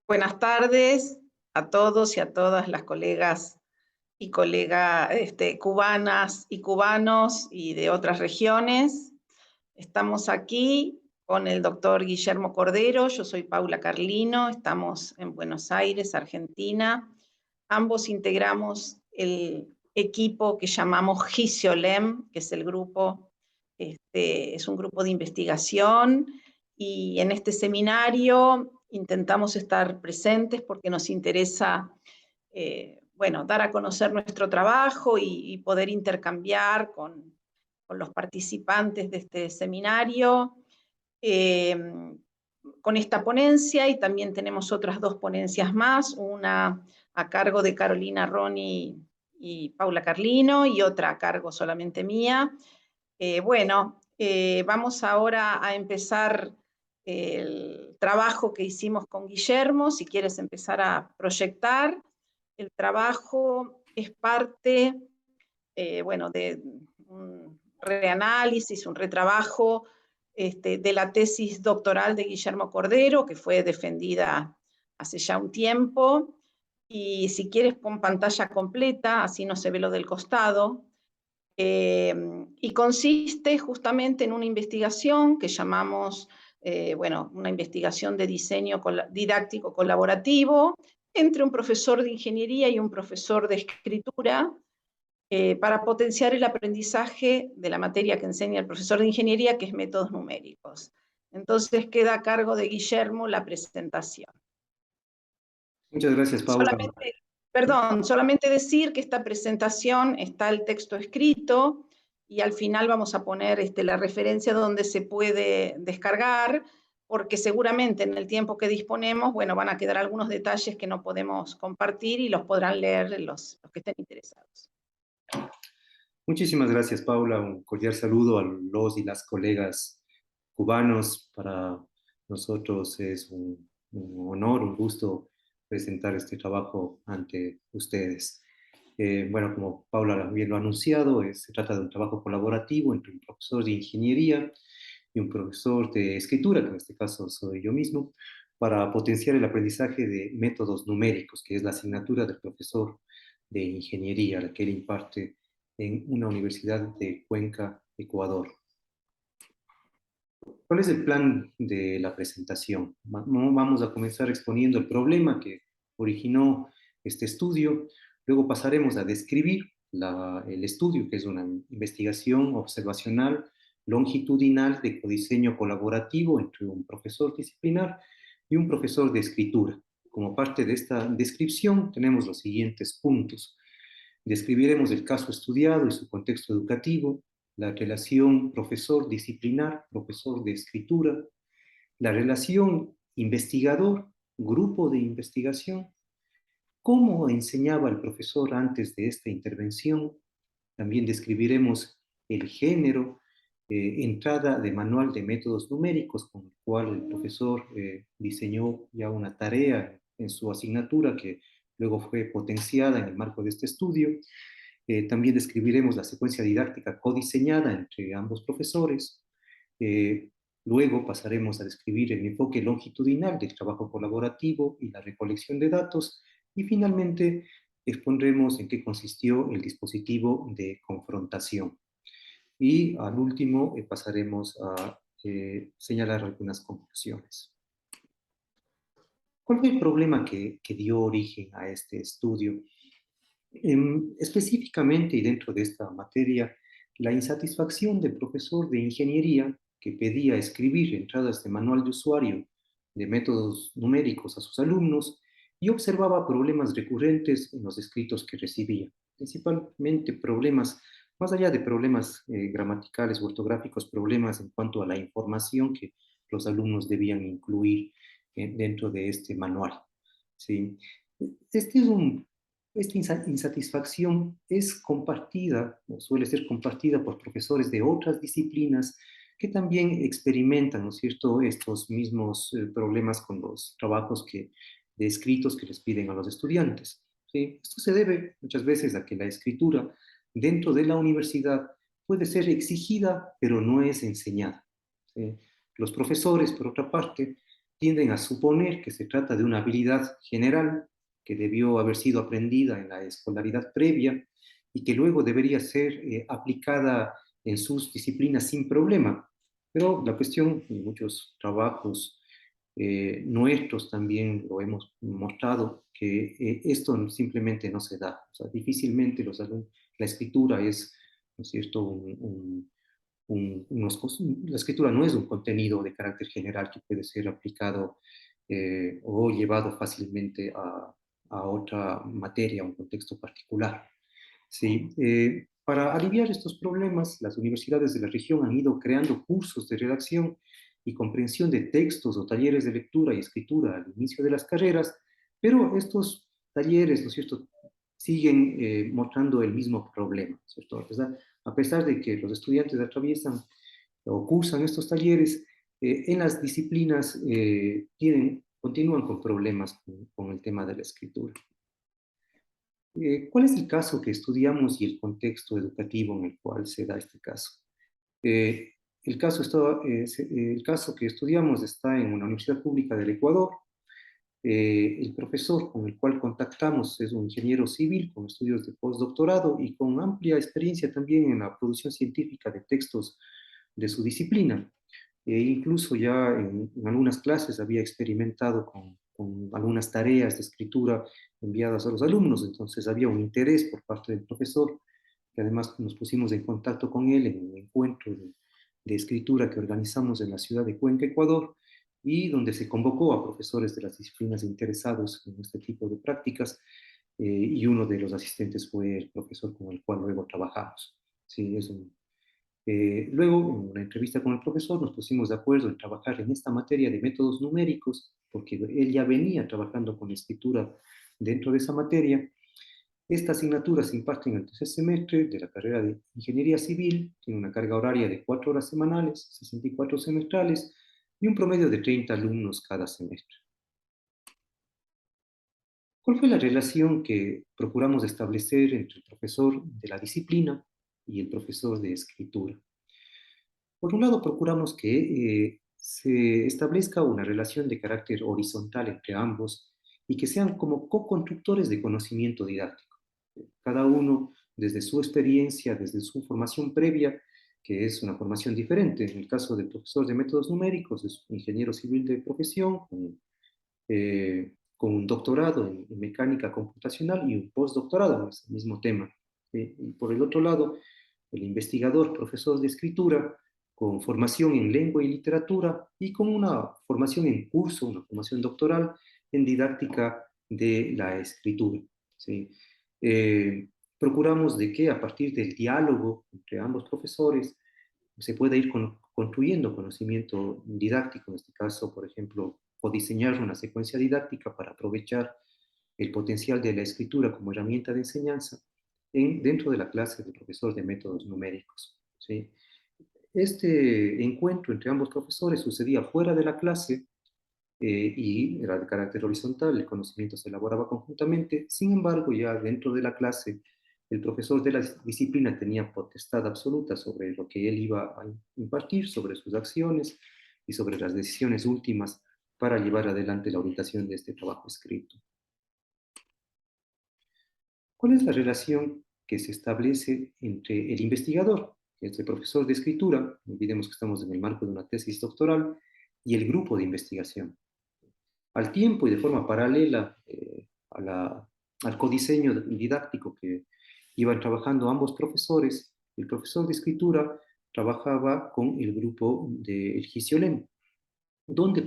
Buenas tardes a todos y a todas las colegas y colegas cubanas y cubanos y de otras regiones. Estamos aquí con el doctor Guillermo Cordero, yo soy Paula Carlino, estamos en Buenos Aires, Argentina. Ambos integramos el equipo que llamamos GISIOLEM, que es el grupo, es un grupo de investigación, y en este seminario intentamos estar presentes porque nos interesa, bueno, dar a conocer nuestro trabajo y poder intercambiar con los participantes de este seminario, eh, con esta ponencia, y también tenemos otras dos ponencias más, una a cargo de Carolina Roni y Paula Carlino, y otra a cargo solamente mía. Vamos ahora a empezar el trabajo que hicimos con Guillermo. Si quieres empezar a proyectar, el trabajo es parte, de un reanálisis, un retrabajo de la tesis doctoral de Guillermo Cordero, que fue defendida hace ya un tiempo. Y si quieres, pon pantalla completa, así no se ve lo del costado. Y consiste justamente en una investigación que llamamos, una investigación de diseño didáctico colaborativo entre un profesor de ingeniería y un profesor de escritura, para potenciar el aprendizaje de la materia que enseña el profesor de ingeniería, que es métodos numéricos. Entonces queda a cargo de Guillermo la presentación. Muchas gracias, Paula. Solamente decir que esta presentación está el texto escrito, y al final vamos a poner la referencia donde se puede descargar, porque seguramente en el tiempo que disponemos, van a quedar algunos detalles que no podemos compartir y los podrán leer los que estén interesados. Muchísimas gracias, Paula. Un cordial saludo a los y las colegas cubanos. Para nosotros es un honor, un gusto presentar este trabajo ante ustedes. Como Paula bien lo ha anunciado, se trata de un trabajo colaborativo entre un profesor de ingeniería y un profesor de escritura, que en este caso soy yo mismo, para potenciar el aprendizaje de métodos numéricos, que es la asignatura del profesor de ingeniería, la que él imparte en una universidad de Cuenca, Ecuador. ¿Cuál es el plan de la presentación? Vamos a comenzar exponiendo el problema que originó este estudio, luego pasaremos a describir el estudio, que es una investigación observacional longitudinal de codiseño colaborativo entre un profesor disciplinar y un profesor de escritura. Como parte de esta descripción tenemos los siguientes puntos. Describiremos el caso estudiado y su contexto educativo, la relación profesor-disciplinar, profesor de escritura, la relación investigador-grupo de investigación, cómo enseñaba el profesor antes de esta intervención. También describiremos el género, entrada de manual de métodos numéricos, con el cual el profesor diseñó ya una tarea en su asignatura que luego fue potenciada en el marco de este estudio. También describiremos la secuencia didáctica codiseñada entre ambos profesores. Luego pasaremos a describir el enfoque longitudinal del trabajo colaborativo y la recolección de datos. Y finalmente expondremos en qué consistió el dispositivo de confrontación. Y al último pasaremos a señalar algunas conclusiones. ¿Cuál fue el problema que dio origen a este estudio? Específicamente y dentro de esta materia, la insatisfacción del profesor de ingeniería que pedía escribir entradas de manual de usuario de métodos numéricos a sus alumnos y observaba problemas recurrentes en los escritos que recibía, principalmente problemas, más allá de problemas gramaticales o ortográficos, problemas en cuanto a la información que los alumnos debían incluir dentro de este manual. ¿Sí? Este es Esta insatisfacción es compartida, o suele ser compartida por profesores de otras disciplinas que también experimentan, ¿no es cierto?, estos mismos problemas con los trabajos de escritos que les piden a los estudiantes. ¿Sí? Esto se debe muchas veces a que la escritura dentro de la universidad puede ser exigida, pero no es enseñada. ¿Sí? Los profesores, por otra parte, tienden a suponer que se trata de una habilidad general que debió haber sido aprendida en la escolaridad previa y que luego debería ser aplicada en sus disciplinas sin problema. Pero la cuestión, en muchos trabajos nuestros también lo hemos mostrado, que esto simplemente no se da. O sea, difícilmente la escritura es, ¿no es cierto?, la escritura no es un contenido de carácter general que puede ser aplicado o llevado fácilmente a otra materia, a un contexto particular. Sí, para aliviar estos problemas, las universidades de la región han ido creando cursos de redacción y comprensión de textos o talleres de lectura y escritura al inicio de las carreras, pero estos talleres, ¿no es cierto?, siguen mostrando el mismo problema, ¿cierto? A pesar de que los estudiantes atraviesan o cursan estos talleres, en las disciplinas continúan con problemas con el tema de la escritura. ¿Cuál es el caso que estudiamos y el contexto educativo en el cual se da este caso? Eh, el caso que estudiamos está en una universidad pública del Ecuador. El profesor con el cual contactamos es un ingeniero civil con estudios de postdoctorado y con amplia experiencia también en la producción científica de textos de su disciplina. Incluso ya en algunas clases había experimentado con algunas tareas de escritura enviadas a los alumnos, entonces había un interés por parte del profesor, que además nos pusimos en contacto con él en un encuentro de escritura que organizamos en la ciudad de Cuenca, Ecuador, y donde se convocó a profesores de las disciplinas interesados en este tipo de prácticas, y uno de los asistentes fue el profesor con el cual luego trabajamos. Sí, luego, en una entrevista con el profesor, nos pusimos de acuerdo en trabajar en esta materia de métodos numéricos, porque él ya venía trabajando con escritura dentro de esa materia. Esta asignatura se imparte en el tercer semestre de la carrera de Ingeniería Civil, tiene una carga horaria de 4 horas semanales, 64 semestrales y un promedio de 30 alumnos cada semestre. ¿Cuál fue la relación que procuramos establecer entre el profesor de la disciplina y el profesor de escritura? Por un lado, procuramos que se establezca una relación de carácter horizontal entre ambos y que sean como co-constructores de conocimiento didáctico. Cada uno, desde su experiencia, desde su formación previa, que es una formación diferente. En el caso del profesor de métodos numéricos, es un ingeniero civil de profesión, con un doctorado en mecánica computacional y un postdoctorado en ese mismo tema. Y por el otro lado, el investigador, profesor de escritura, con formación en lengua y literatura y con una formación en curso, una formación doctoral en didáctica de la escritura. ¿Sí? Procuramos de que a partir del diálogo entre ambos profesores se pueda ir construyendo conocimiento didáctico, en este caso, por ejemplo, o diseñar una secuencia didáctica para aprovechar el potencial de la escritura como herramienta de enseñanza dentro de la clase del profesor de métodos numéricos. ¿Sí? Este encuentro entre ambos profesores sucedía fuera de la clase y era de carácter horizontal, el conocimiento se elaboraba conjuntamente. Sin embargo, ya dentro de la clase, el profesor de la disciplina tenía potestad absoluta sobre lo que él iba a impartir, sobre sus acciones y sobre las decisiones últimas para llevar adelante la orientación de este trabajo escrito. ¿Cuál es la relación que se establece entre el investigador, que es el profesor de escritura, no olvidemos que estamos en el marco de una tesis doctoral, y el grupo de investigación? Al tiempo y de forma paralela al codiseño didáctico que iban trabajando ambos profesores, el profesor de escritura trabajaba con el grupo del Gisiolem, donde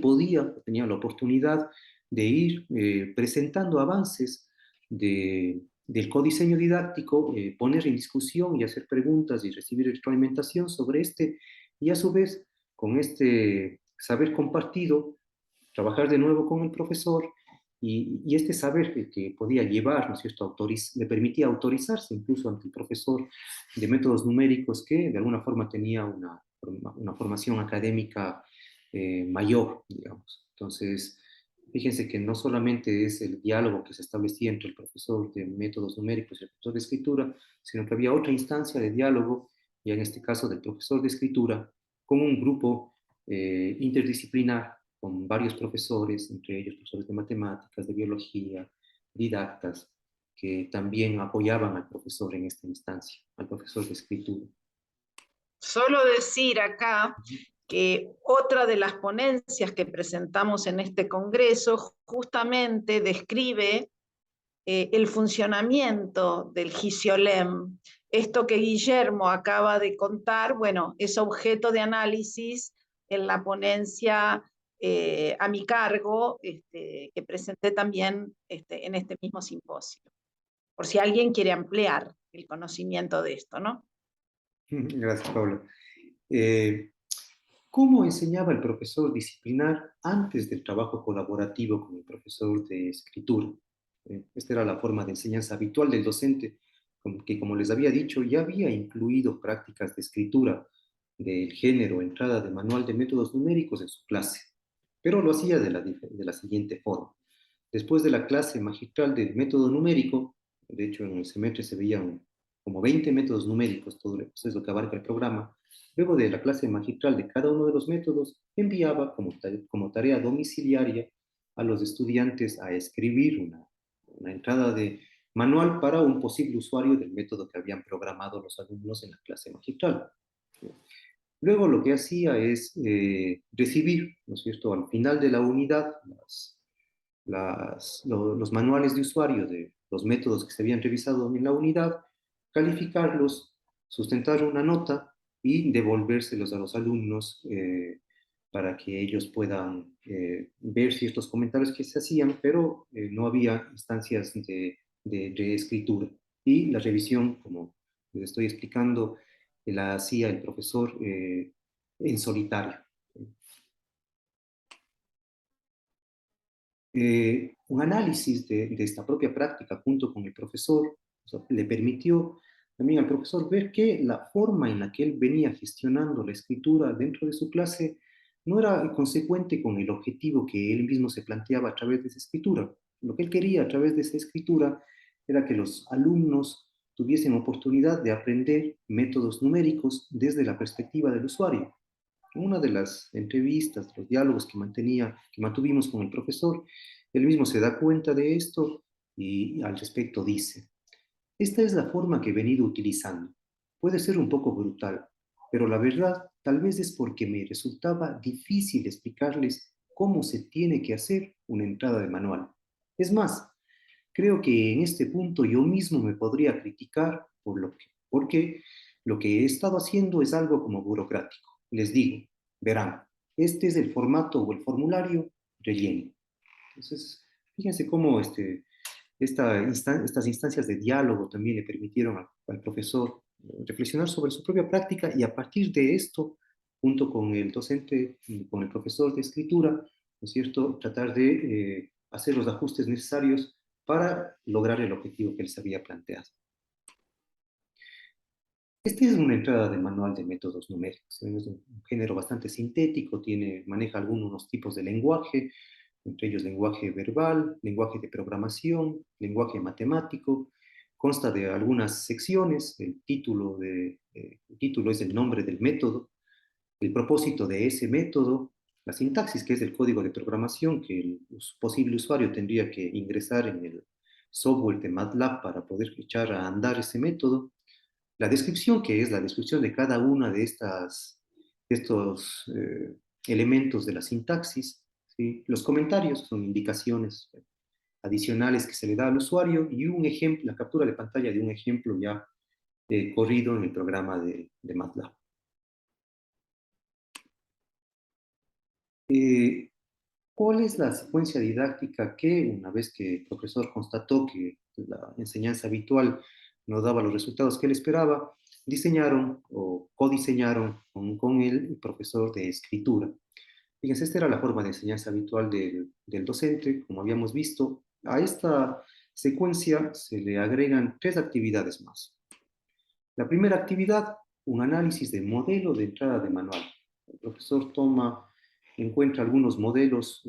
tenía la oportunidad de ir presentando avances del codiseño didáctico, poner en discusión y hacer preguntas y recibir retroalimentación sobre este, y a su vez, con este saber compartido, trabajar de nuevo con el profesor y este saber que podía llevar, ¿no es cierto?, le permitía autorizarse incluso ante el profesor de métodos numéricos que de alguna forma tenía una formación académica mayor, digamos. Entonces, fíjense que no solamente es el diálogo que se establecía entre el profesor de métodos numéricos y el profesor de escritura, sino que había otra instancia de diálogo, ya en este caso del profesor de escritura, con un grupo interdisciplinar con varios profesores, entre ellos profesores de matemáticas, de biología, didactas, que también apoyaban al profesor en esta instancia, al profesor de escritura. Solo decir acá que otra de las ponencias que presentamos en este congreso justamente describe el funcionamiento del Gisiolem. Esto que Guillermo acaba de contar, bueno, es objeto de análisis en la ponencia a mi cargo, que presenté también en este mismo simposio, por si alguien quiere ampliar el conocimiento de esto, ¿no? Gracias, Paula. ¿Cómo enseñaba el profesor disciplinar antes del trabajo colaborativo con el profesor de escritura? Esta era la forma de enseñanza habitual del docente, que como les había dicho, ya había incluido prácticas de escritura del género entrada de manual de métodos numéricos en su clase, pero lo hacía de la siguiente forma. Después de la clase magistral del método numérico, de hecho en el semestre se veían como 20 métodos numéricos, todo eso es lo que abarca el programa. Luego de la clase magistral de cada uno de los métodos, enviaba como tarea domiciliaria a los estudiantes a escribir una entrada de manual para un posible usuario del método que habían programado los alumnos en la clase magistral. Luego lo que hacía es recibir, ¿no es cierto?, al final de la unidad, los manuales de usuario de los métodos que se habían revisado en la unidad, calificarlos, sustentar una nota y devolvérselos a los alumnos para que ellos puedan ver ciertos comentarios que se hacían, pero no había instancias de escritura. Y la revisión, como les estoy explicando, la hacía el profesor en solitario. Un análisis de esta propia práctica junto con el profesor, o sea, le permitió también al profesor ver que la forma en la que él venía gestionando la escritura dentro de su clase no era consecuente con el objetivo que él mismo se planteaba a través de esa escritura. Lo que él quería a través de esa escritura era que los alumnos tuviesen oportunidad de aprender métodos numéricos desde la perspectiva del usuario. En una de las entrevistas, los diálogos que mantuvimos con el profesor, él mismo se da cuenta de esto y al respecto dice: esta es la forma que he venido utilizando. Puede ser un poco brutal, pero la verdad tal vez es porque me resultaba difícil explicarles cómo se tiene que hacer una entrada de manual. Es más, creo que en este punto yo mismo me podría criticar porque lo que he estado haciendo es algo como burocrático. Les digo, verán, este es el formato o el formulario, relleno. Entonces, fíjense cómo estas instancias de diálogo también le permitieron al profesor reflexionar sobre su propia práctica y a partir de esto, junto con el docente y con el profesor de escritura, ¿no es cierto?, tratar de hacer los ajustes necesarios para lograr el objetivo que él se había planteado. Este es una entrada de manual de métodos numéricos. Es un género bastante sintético, maneja algunos tipos de lenguaje, entre ellos lenguaje verbal, lenguaje de programación, lenguaje matemático. Consta de algunas secciones. El título es el nombre del método, el propósito de ese método, la sintaxis, que es el código de programación que el posible usuario tendría que ingresar en el software de MATLAB para poder echar a andar ese método, la descripción, que es la descripción de cada una de estos elementos de la sintaxis, ¿sí? Los comentarios son indicaciones adicionales que se le da al usuario y un ejemplo, la captura de pantalla de un ejemplo ya corrido en el programa de MATLAB. ¿Cuál es la secuencia didáctica que, una vez que el profesor constató que la enseñanza habitual no daba los resultados que él esperaba, diseñaron o codiseñaron con el profesor de escritura? Fíjense, esta era la forma de enseñanza habitual del docente, como habíamos visto. A esta secuencia se le agregan 3 actividades más. La primera actividad, un análisis de modelo de entrada de manual. El profesor encuentra algunos modelos,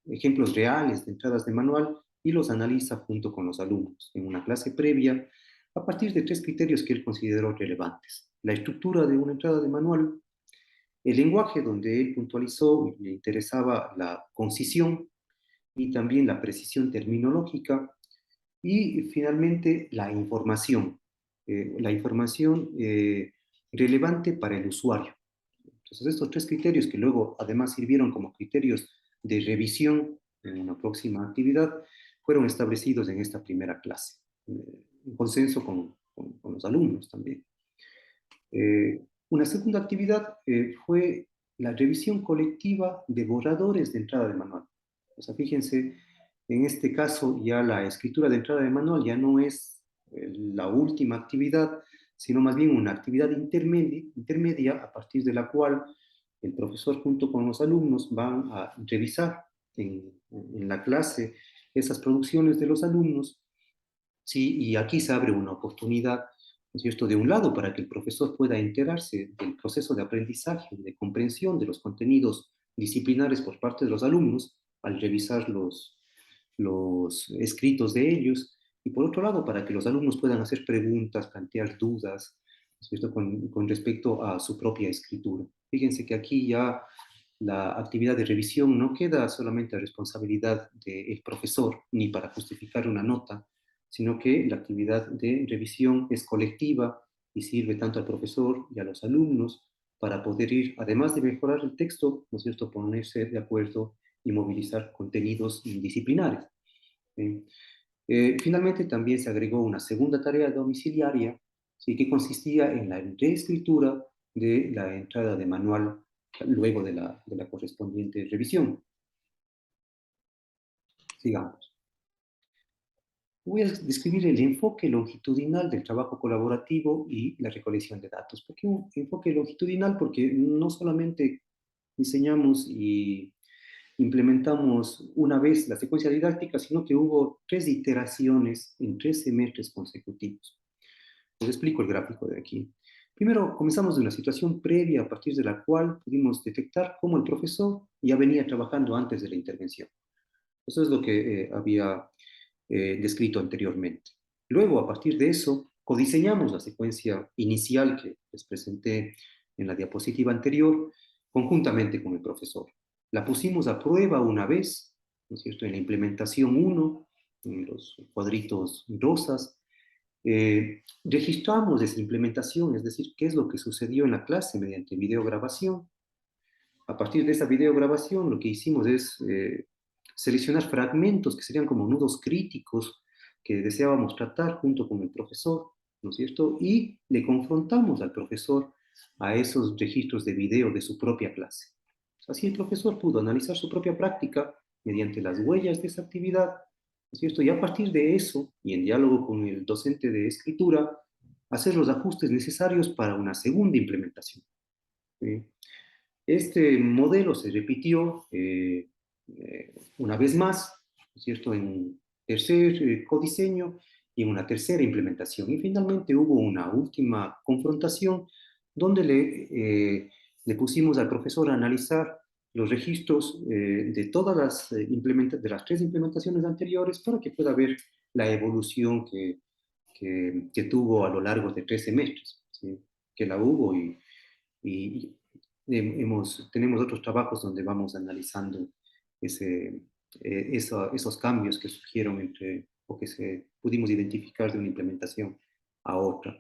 ejemplos reales de entradas de manual y los analiza junto con los alumnos en una clase previa a partir de 3 criterios que él consideró relevantes: la estructura de una entrada de manual, el lenguaje, donde él puntualizó, le interesaba la concisión y también la precisión terminológica, y finalmente la información relevante para el usuario. Entonces, estos tres criterios que luego además sirvieron como criterios de revisión en una próxima actividad, fueron establecidos en esta primera clase, en consenso con los alumnos también. Una segunda actividad fue la revisión colectiva de borradores de entrada de manual. O sea, fíjense, en este caso ya la escritura de entrada de manual ya no es la última actividad, sino más bien una actividad intermedia a partir de la cual el profesor junto con los alumnos van a revisar en la clase esas producciones de los alumnos. Sí, y aquí se abre una oportunidad, ¿no es cierto?, de un lado para que el profesor pueda enterarse del proceso de aprendizaje, de comprensión de los contenidos disciplinares por parte de los alumnos al revisar los escritos de ellos, y por otro lado para que los alumnos puedan hacer preguntas, plantear dudas, ¿no es cierto?, con respecto a su propia escritura. Fíjense que aquí ya la actividad de revisión no queda solamente a responsabilidad del profesor, ni para justificar una nota, sino que la actividad de revisión es colectiva y sirve tanto al profesor y a los alumnos para poder ir, además de mejorar el texto, ¿no es cierto?, ponerse de acuerdo y movilizar contenidos disciplinares. ¿Sí? Finalmente, también se agregó una segunda tarea domiciliaria, ¿sí?, que consistía en la reescritura de la entrada de manual luego de la correspondiente revisión. Sigamos. Voy a describir el enfoque longitudinal del trabajo colaborativo y la recolección de datos. ¿Por qué un enfoque longitudinal? Porque no solamente diseñamos y implementamos una vez la secuencia didáctica, sino que hubo 3 iteraciones en 3 semestres consecutivos. Les explico el gráfico de aquí. Primero, comenzamos de una situación previa a partir de la cual pudimos detectar cómo el profesor ya venía trabajando antes de la intervención. Eso es lo que había descrito anteriormente. Luego, a partir de eso, codiseñamos la secuencia inicial que les presenté en la diapositiva anterior, conjuntamente con el profesor. La pusimos a prueba una vez, ¿no es cierto?, en la implementación 1, en los cuadritos rosas. Registramos esa implementación, es decir, qué es lo que sucedió en la clase mediante videograbación. A partir de esa videograbación, lo que hicimos es seleccionar fragmentos que serían como nudos críticos que deseábamos tratar junto con el profesor, ¿no es cierto? Y le confrontamos al profesor a esos registros de video de su propia clase. Así el profesor pudo analizar su propia práctica mediante las huellas de esa actividad, ¿no es cierto? Y a partir de eso, y en diálogo con el docente de escritura, hacer los ajustes necesarios para una segunda implementación. ¿Sí? Este modelo se repitió una vez más, ¿no es cierto?, en un tercer codiseño y en una tercera implementación. Y finalmente hubo una última confrontación donde le pusimos al profesor a analizar los registros de todas de las 3 implementaciones anteriores para que pueda ver la evolución que tuvo a lo largo de 3 semestres, ¿sí?, que la hubo y tenemos otros trabajos donde vamos analizando esos cambios que surgieron o que pudimos identificar de una implementación a otra.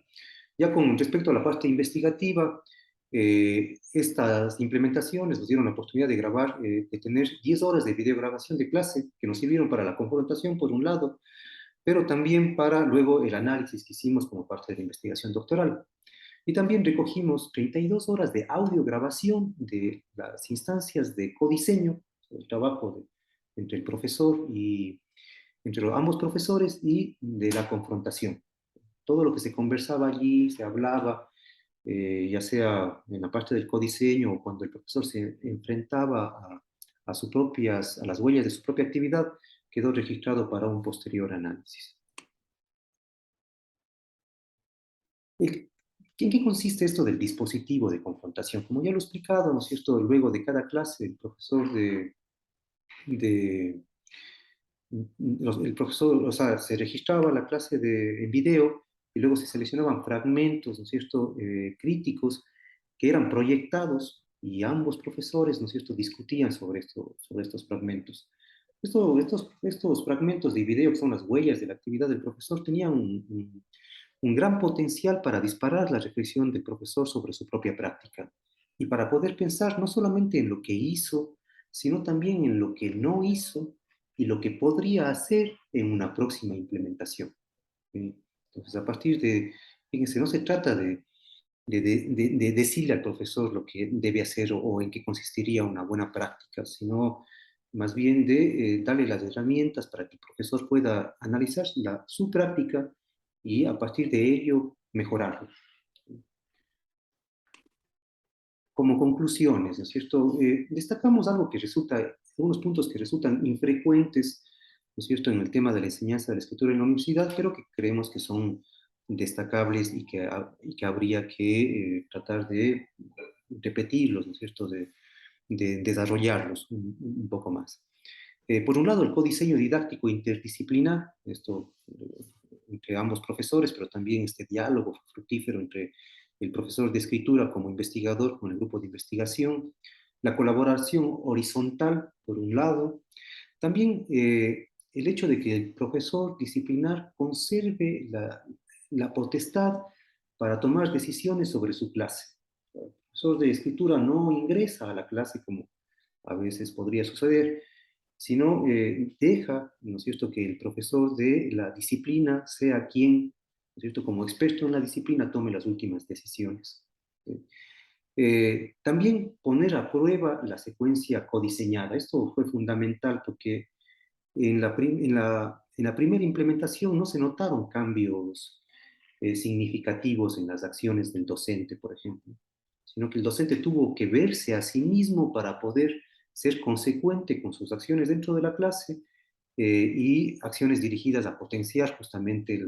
Ya con respecto a la parte investigativa, estas implementaciones nos dieron la oportunidad de grabar, de tener 10 horas de videograbación de clase que nos sirvieron para la confrontación, por un lado, pero también para luego el análisis que hicimos como parte de la investigación doctoral. Y también recogimos 32 horas de audiograbación de las instancias de codiseño, el trabajo entre el profesor y entre ambos profesores y de la confrontación. Todo lo que se conversaba allí, se hablaba, ya sea en la parte del codiseño o cuando el profesor se enfrentaba a las huellas de su propia actividad, quedó registrado para un posterior análisis. ¿En qué consiste esto del dispositivo de confrontación? Como ya lo he explicado, ¿no es cierto?, luego de cada clase, el profesor el profesor, o sea, se registraba la clase en video y luego se seleccionaban fragmentos, ¿no es cierto?, críticos que eran proyectados y ambos profesores, ¿no es cierto?, discutían sobre, sobre estos fragmentos. Estos fragmentos de video, que son las huellas de la actividad del profesor, tenían un gran potencial para disparar la reflexión del profesor sobre su propia práctica y para poder pensar no solamente en lo que hizo, sino también en lo que no hizo y lo que podría hacer en una próxima implementación. ¿Sí? Entonces, a partir de, fíjense, no se trata de decirle al profesor lo que debe hacer o en qué consistiría una buena práctica, sino más bien de darle las herramientas para que el profesor pueda analizar su práctica y a partir de ello mejorarlo. Como conclusiones, ¿no es cierto? Destacamos algo que resulta, algunos puntos que resultan infrecuentes, ¿no es cierto?, en el tema de la enseñanza de la escritura en la universidad, pero que creemos que son destacables y que habría que tratar de repetirlos, ¿no es cierto?, de desarrollarlos un poco más. Por un lado, el codiseño didáctico interdisciplinar, esto entre ambos profesores, pero también este diálogo fructífero entre el profesor de escritura como investigador con el grupo de investigación, la colaboración horizontal, por un lado, también el hecho de que el profesor disciplinar conserve la potestad para tomar decisiones sobre su clase. El profesor de escritura no ingresa a la clase como a veces podría suceder, sino deja, ¿no es cierto?, que el profesor de la disciplina sea quien, ¿no es cierto?, como experto en la disciplina, tome las últimas decisiones. También poner a prueba la secuencia codiseñada. Esto fue fundamental porque en la primera implementación no se notaron cambios significativos en las acciones del docente, por ejemplo, sino que el docente tuvo que verse a sí mismo para poder ser consecuente con sus acciones dentro de la clase y acciones dirigidas a potenciar justamente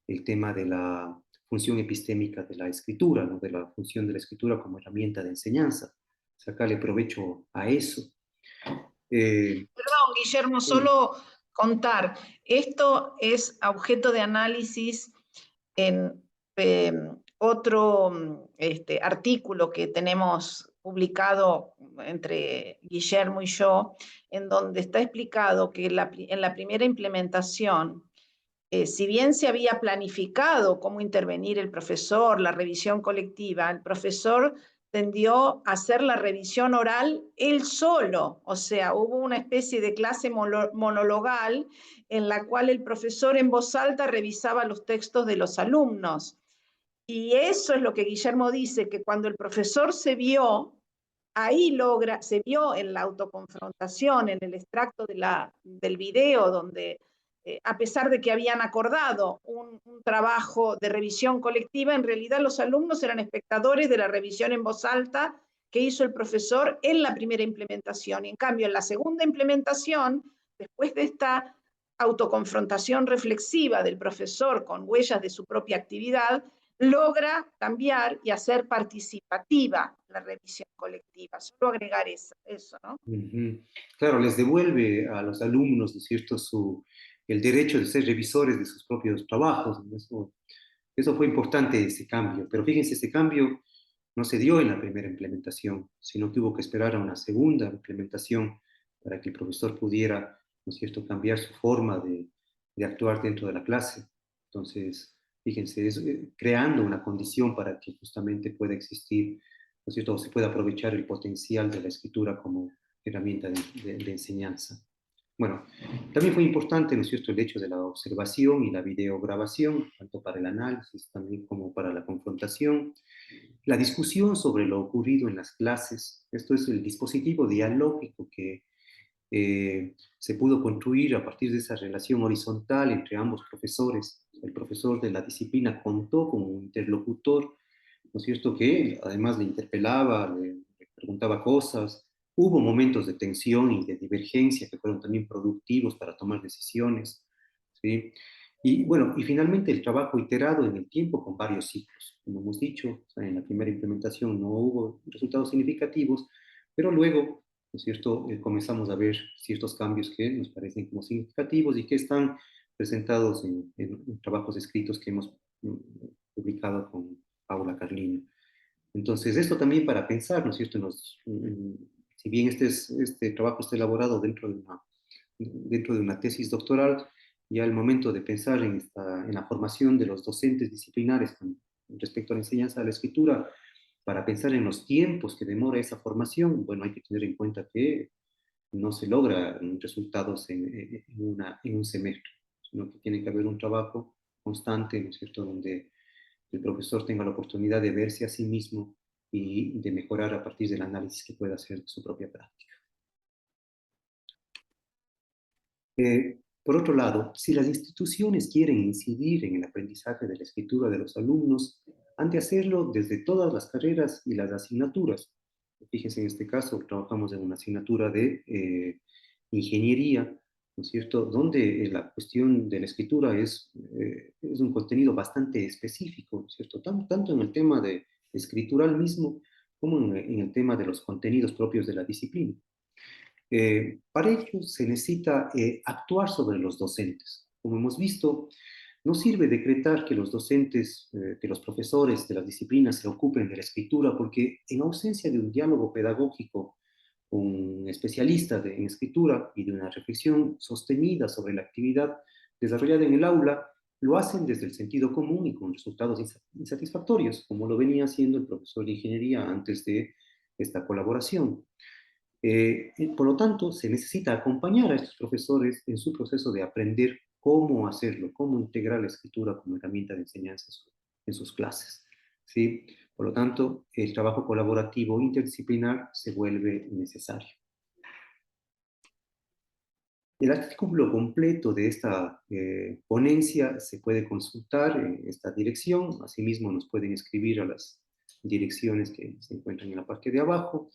el tema de la función epistémica de la escritura, ¿no?, de la función de la escritura como herramienta de enseñanza, sacarle provecho a eso. Perdón, Guillermo, solo contar, esto es objeto de análisis en otro artículo que tenemos publicado entre Guillermo y yo, en donde está explicado que en la primera implementación, si bien se había planificado cómo intervenir el profesor, la revisión colectiva, el profesor tendió a hacer la revisión oral él solo, o sea, hubo una especie de clase monologal en la cual el profesor en voz alta revisaba los textos de los alumnos. Y eso es lo que Guillermo dice, que cuando el profesor se vio, se vio en la autoconfrontación, en el extracto del video, donde a pesar de que habían acordado un trabajo de revisión colectiva, en realidad los alumnos eran espectadores de la revisión en voz alta que hizo el profesor en la primera implementación. Y en cambio, en la segunda implementación, después de esta autoconfrontación reflexiva del profesor con huellas de su propia actividad, logra cambiar y hacer participativa la revisión colectiva. Solo agregar eso, ¿no? Claro, les devuelve a los alumnos, ¿no es cierto?, el derecho de ser revisores de sus propios trabajos, ¿no? Eso fue importante, ese cambio. Pero fíjense, ese cambio no se dio en la primera implementación, sino que hubo que esperar a una segunda implementación para que el profesor pudiera, ¿no es cierto?, cambiar su forma de actuar dentro de la clase. Entonces, fíjense, es creando una condición para que justamente pueda existir, ¿no es cierto?, o se pueda aprovechar el potencial de la escritura como herramienta de enseñanza. Bueno, también fue importante, ¿no es cierto?, el hecho de la observación y la videograbación, tanto para el análisis también como para la confrontación. La discusión sobre lo ocurrido en las clases, esto es el dispositivo dialógico que se pudo construir a partir de esa relación horizontal entre ambos profesores. El profesor de la disciplina contó como un interlocutor, ¿no es cierto?, que además le interpelaba, le preguntaba cosas. Hubo momentos de tensión y de divergencia que fueron también productivos para tomar decisiones, ¿sí? Y bueno, y finalmente el trabajo iterado en el tiempo con varios ciclos. Como hemos dicho, o sea, en la primera implementación no hubo resultados significativos, pero luego, ¿no es cierto?, comenzamos a ver ciertos cambios que nos parecen como significativos y que están presentados en trabajos escritos que hemos publicado con Paula Carlino. Entonces, esto también para pensar, ¿no es cierto? Si bien este trabajo está elaborado dentro de una tesis doctoral, ya el momento de pensar en la formación de los docentes disciplinares con respecto a la enseñanza de la escritura, para pensar en los tiempos que demora esa formación, bueno, hay que tener en cuenta que no se logra resultados en un semestre, sino que tiene que haber un trabajo constante, ¿no es cierto?, donde el profesor tenga la oportunidad de verse a sí mismo y de mejorar a partir del análisis que pueda hacer de su propia práctica. Por otro lado, si las instituciones quieren incidir en el aprendizaje de la escritura de los alumnos, han de hacerlo desde todas las carreras y las asignaturas. Fíjense, en este caso trabajamos en una asignatura de ingeniería, ¿no es cierto?, donde la cuestión de la escritura es un contenido bastante específico, ¿no es cierto?, tanto en el tema de escritural mismo como en el tema de los contenidos propios de la disciplina. Para ello se necesita actuar sobre los docentes. Como hemos visto, no sirve decretar que los docentes, que los profesores de las disciplinas se ocupen de la escritura, porque en ausencia de un diálogo pedagógico con un especialista en escritura y de una reflexión sostenida sobre la actividad desarrollada en el aula, lo hacen desde el sentido común y con resultados insatisfactorios, como lo venía haciendo el profesor de ingeniería antes de esta colaboración. Por lo tanto, se necesita acompañar a estos profesores en su proceso de aprender cómo hacerlo, cómo integrar la escritura como herramienta de enseñanza en sus clases. ¿Sí? Por lo tanto, el trabajo colaborativo interdisciplinar se vuelve necesario. El artículo completo de esta ponencia se puede consultar en esta dirección. Asimismo, nos pueden escribir a las direcciones que se encuentran en la parte de abajo.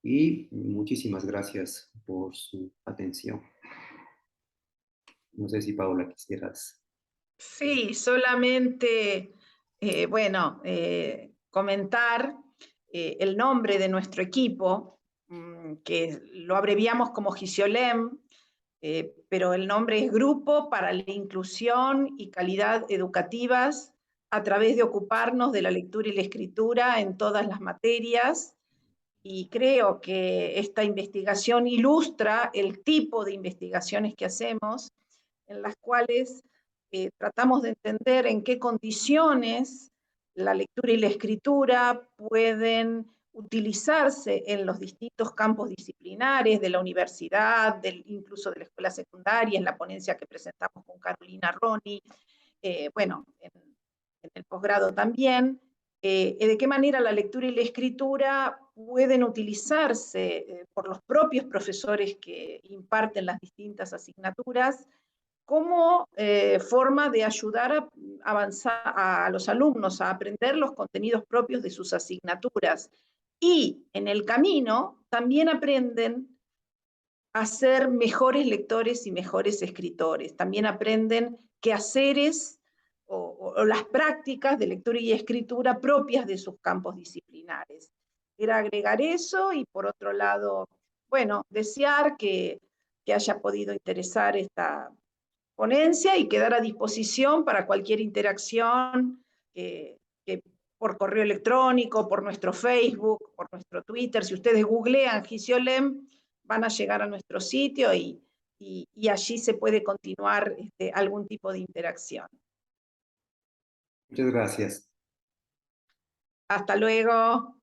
Y muchísimas gracias por su atención. No sé si Paula quisieras. Sí, solamente, comentar el nombre de nuestro equipo, que lo abreviamos como GISIOLEM, pero el nombre es Grupo para la Inclusión y Calidad Educativas a través de ocuparnos de la lectura y la escritura en todas las materias. Y creo que esta investigación ilustra el tipo de investigaciones que hacemos, en las cuales tratamos de entender en qué condiciones la lectura y la escritura pueden utilizarse en los distintos campos disciplinares de la universidad, incluso de la escuela secundaria, en la ponencia que presentamos con Carolina Roni, en el posgrado también, de qué manera la lectura y la escritura pueden utilizarse por los propios profesores que imparten las distintas asignaturas como forma de ayudar a avanzar a los alumnos a aprender los contenidos propios de sus asignaturas. Y en el camino también aprenden a ser mejores lectores y mejores escritores. También aprenden quehaceres o las prácticas de lectura y escritura propias de sus campos disciplinares. Era agregar eso y por otro lado, bueno, desear que haya podido interesar esta ponencia y quedar a disposición para cualquier interacción que por correo electrónico, por nuestro Facebook, por nuestro Twitter. Si ustedes googlean Gisiolem, van a llegar a nuestro sitio y allí se puede continuar algún tipo de interacción. Muchas gracias. Hasta luego.